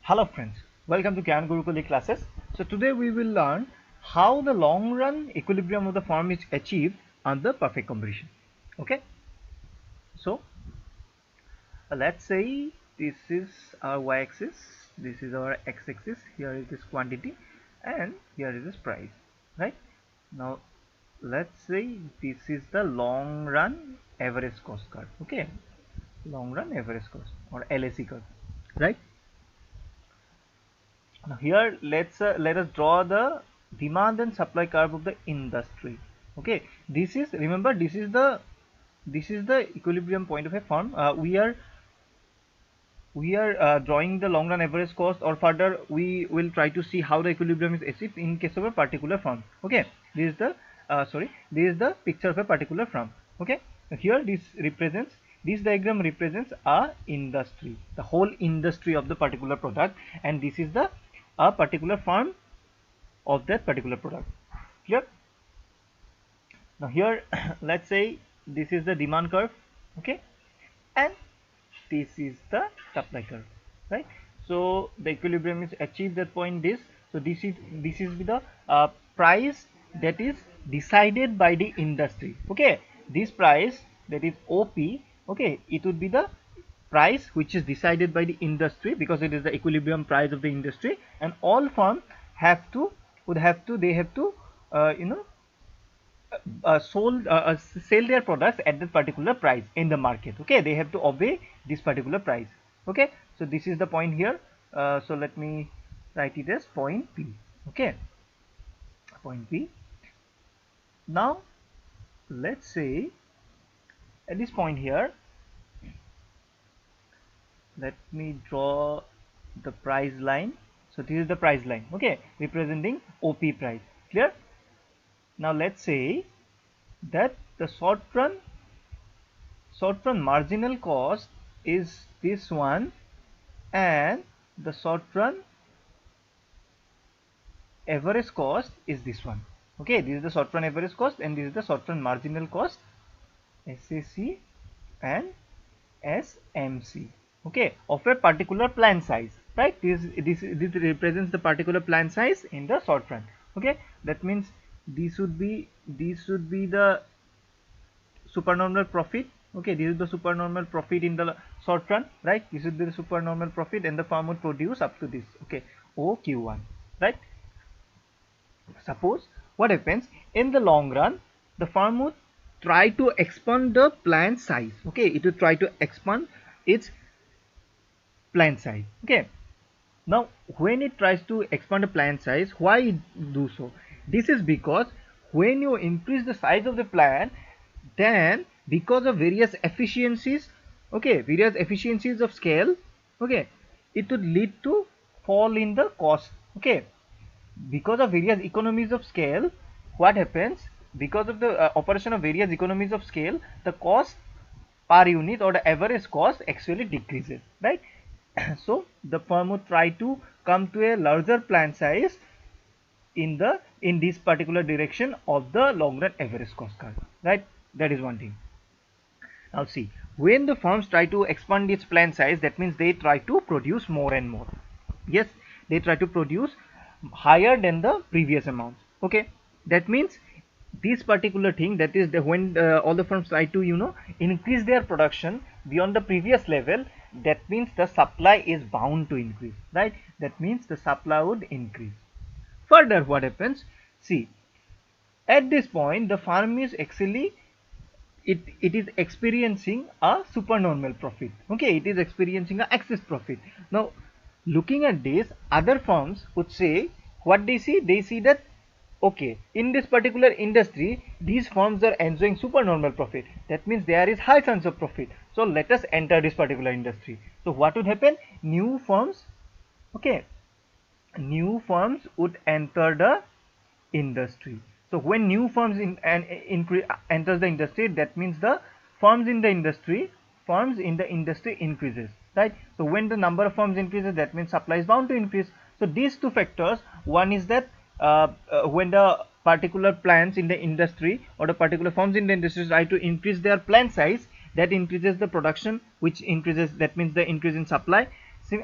Hello friends, welcome to Gyan Gurukul classes. So today we will learn how the long run equilibrium of the firm is achieved under perfect competition. Okay, so let's say this is our y-axis, this is our x-axis, here is this quantity and here is this price, right? Now let's say this is the long run average cost curve. Okay, long run average cost or LAC curve, right? Now here let us draw the demand and supply curve of the industry. Okay, this is, remember, this is the equilibrium point of a firm. We are drawing the long run average cost, or further we will try to see how the equilibrium is achieved in case of a particular firm. Okay, this is the this is the picture of a particular firm. Okay, here this diagram represents a industry, the whole industry of the particular product, and this is the a particular firm of that particular product. Clear? Now here let's say this is the demand curve. Okay, and this is the supply curve, right? So the equilibrium is achieved at point this. So this is the price that is decided by the industry. Okay, this price, that is OP, okay, it would be the price which is decided by the industry, because it is the equilibrium price of the industry, and all firms they have to you know sell their products at that particular price in the market. Okay, they have to obey this particular price. Okay, so this is the point here. So let me write it as point P. Okay, point P. Now let's say at this point here, let me draw the price line. So this is the price line, okay, representing OP price. Clear? Now let's say that the short run marginal cost is this one, and the short run average cost is this one. Okay, this is the short run average cost and this is the short run marginal cost, SAC and SMC, okay, of a particular plant size, right? This represents the particular plant size in the short run. Okay, that means this should be the supernormal profit. Okay, this is the supernormal profit in the short run, right? This is the supernormal profit, and the firm would produce up to this. Okay, OQ1, right? Suppose what happens in the long run, the firm would try to expand the plant size. Okay, it would try to expand its plant size. Okay, now when it tries to expand the plant size, why it do so? This is because when you increase the size of the plant, then because of various efficiencies, okay, various efficiencies of scale, okay, it would lead to fall in the cost. Okay, because of various economies of scale, what happens, because of the operation of various economies of scale, the cost per unit or the average cost actually decreases, right? So the firm would try to come to a larger plant size in this particular direction of the long run average cost curve, right? That is one thing. Now see, when the firms try to expand its plant size, that means they try to produce more and more. Yes, they try to produce higher than the previous amounts. Okay, that means this particular thing, that is when all the firms try to increase their production beyond the previous level, that means the supply is bound to increase, right? That means the supply would increase. Further, what happens, see, at this point the firm is actually it is experiencing a supernormal profit. Okay, it is experiencing a excess profit. Now looking at this, other firms would say, what they see that, okay, in this particular industry these firms are enjoying supernormal profit, that means there is high chance of profit, so let us enter this particular industry. So what would happen, new firms, okay, new firms would enter the industry. So when new firms enters the industry, that means the firms in the industry increases, right? So when the number of firms increases, that means supply is bound to increase. So these two factors, one is that when the particular plants in the industry or the particular firms in the industry try to increase their plant size, that increases the production, which increases, that means the increase in supply.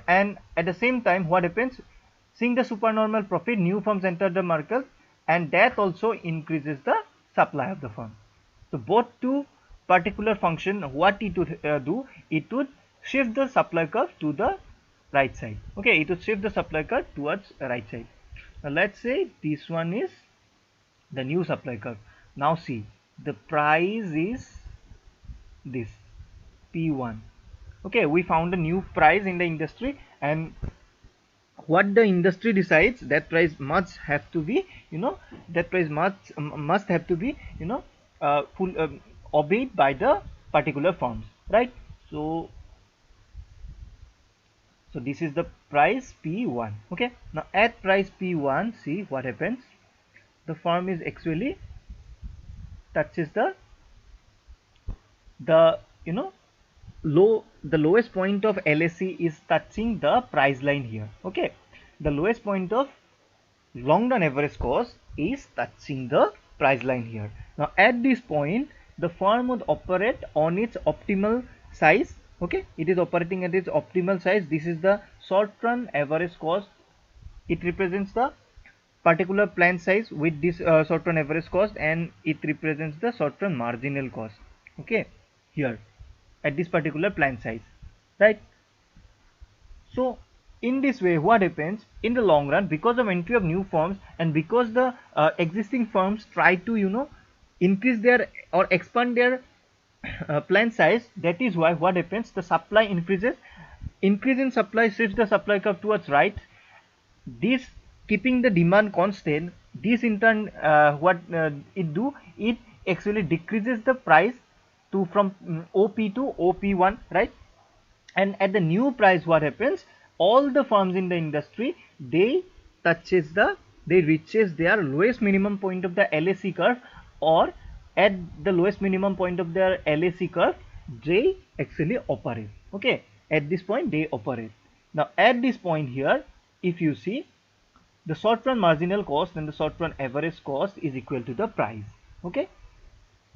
and at the same time what happens, seeing the supernormal profit, new firms enter the market, and that also increases the supply of the firm. So both two particular function, what it would do, it would shift the supply curve to the right side. Okay, it would shift the supply curve towards the right side. Now let's say this one is the new supply curve. Now see, the price is this P1. Okay, we found a new price in the industry, and what the industry decides, that price must have to be, that price must have to be, full obeyed by the particular firms, right? So this is the price P1. Okay, now at price P1, see what happens, the firm is actually touches the the lowest point of LSE is touching the price line here. Okay, the lowest point of long run average cost is touching the price line here. Now at this point, the firm would operate on its optimal size. Okay, it is operating at its optimal size. This is the short run average cost. It represents the particular plan size with this short run average cost, and it represents the short run marginal cost. Okay, here at this particular plan size, right? So in this way, what happens in the long run, because of entry of new firms and because the existing firms try to increase their or expand their plan size, that is why what happens, the supply increases. Increase in supply shifts the supply curve towards right. This keeping the demand constant, this in turn what it actually decreases the price to from OP to OP1, right? And at the new price, what happens, all the firms in the industry, they reaches their lowest minimum point of the LAC curve, or at the lowest minimum point of their LAC curve, they actually operate. Okay, at this point they operate. Now at this point here, if you see, the short run marginal cost and the short run average cost is equal to the price. Okay,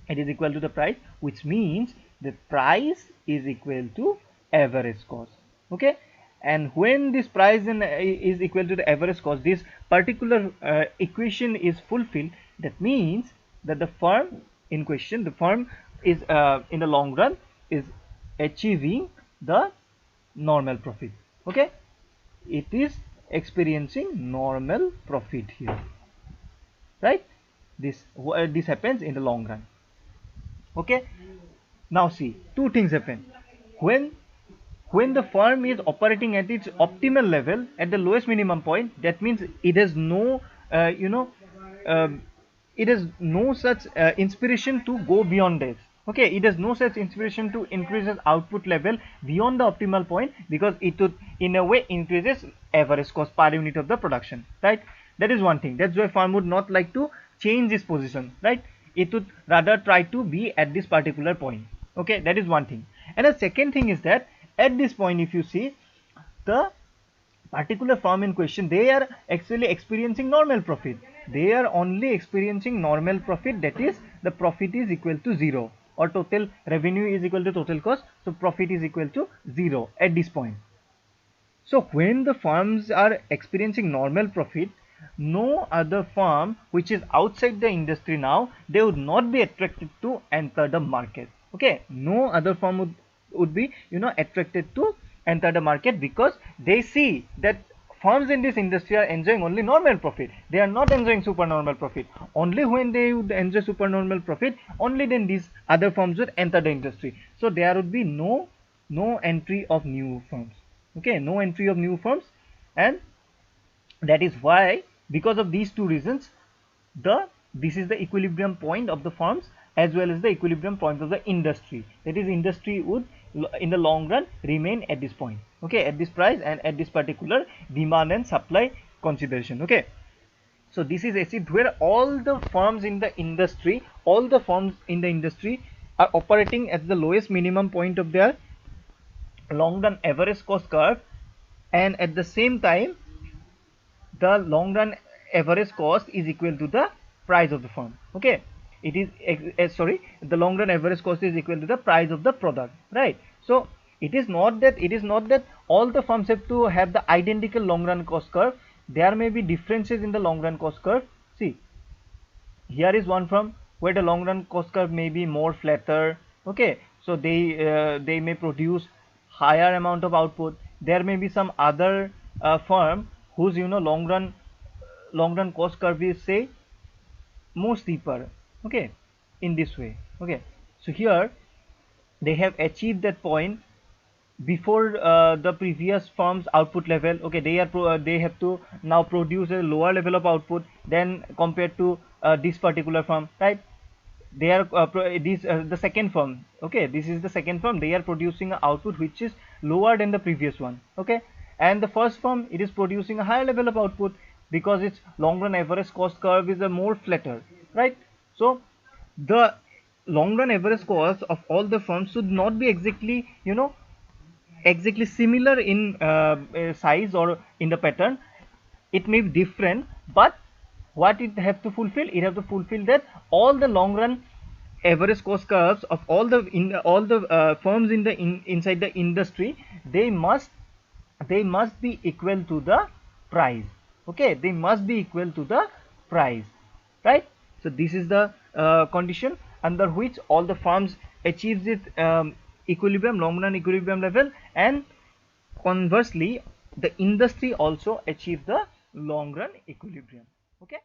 it is equal to the price, which means the price is equal to average cost. Okay, and when this price is equal to the average cost, this particular equation is fulfilled. That means that the firm in question, the firm is in the long run is achieving the normal profit. Okay, it is experiencing normal profit here, right? This happens in the long run. Okay, now see, two things happen when the firm is operating at its optimal level at the lowest minimum point. That means it has no it has no such inspiration to go beyond this. Okay, it has no such inspiration to increase its output level beyond the optimal point, because it would in a way increases average cost per unit of the production, right? That is one thing. That's why firm would not like to change this position, right? It would rather try to be at this particular point. Okay, that is one thing. And the second thing is that at this point, if you see, the particular firm in question, they are actually experiencing normal profit. They are only experiencing normal profit, that is the profit is equal to 0, or total revenue is equal to total cost, so profit is equal to 0 at this point. So when the firms are experiencing normal profit, no other firm which is outside the industry, now they would not be attracted to enter the market. Okay, no other firm would be attracted to enter the market, because they see that firms in this industry are enjoying only normal profit. They are not enjoying supernormal profit. Only when they would enjoy supernormal profit, only then these other firms would enter the industry. So there would be no entry of new firms. Okay, no entry of new firms. And that is why, because of these two reasons, this is the equilibrium point of the firms as well as the equilibrium point of the industry. That is, industry would in the long run remain at this point, okay, at this price and at this particular demand and supply consideration. Okay, so this is acid where all the firms in the industry, are operating at the lowest minimum point of their long run average cost curve, and at the same time the long run average cost is equal to the price of the firm. Okay, it is the long run average cost is equal to the price of the product, right? So It is not that all the firms have to have the identical long run cost curve. There may be differences in the long run cost curve. See, here is one firm where the long run cost curve may be more flatter. Okay, so they may produce higher amount of output. There may be some other firm whose long run cost curve is, say, more steeper. Okay, in this way. Okay, so here they have achieved that point before the previous firm's output level. Okay, they have to now produce a lower level of output than compared to this particular firm, right? They are the second firm. Okay, this is the second firm. They are producing an output which is lower than the previous one. Okay, and the first firm, it is producing a higher level of output because its long run average cost curve is a more flatter, right? So the long run average cost of all the firms should not be exactly similar in size or in the pattern. It may be different, but what it have to fulfill, it have to fulfill that all the long run average cost curves of all the firms inside the industry, they must be equal to the price. Okay, they must be equal to the price, right? So this is the condition under which all the firms achieves it equilibrium, long run equilibrium level, and conversely the industry also achieve the long run equilibrium. Okay.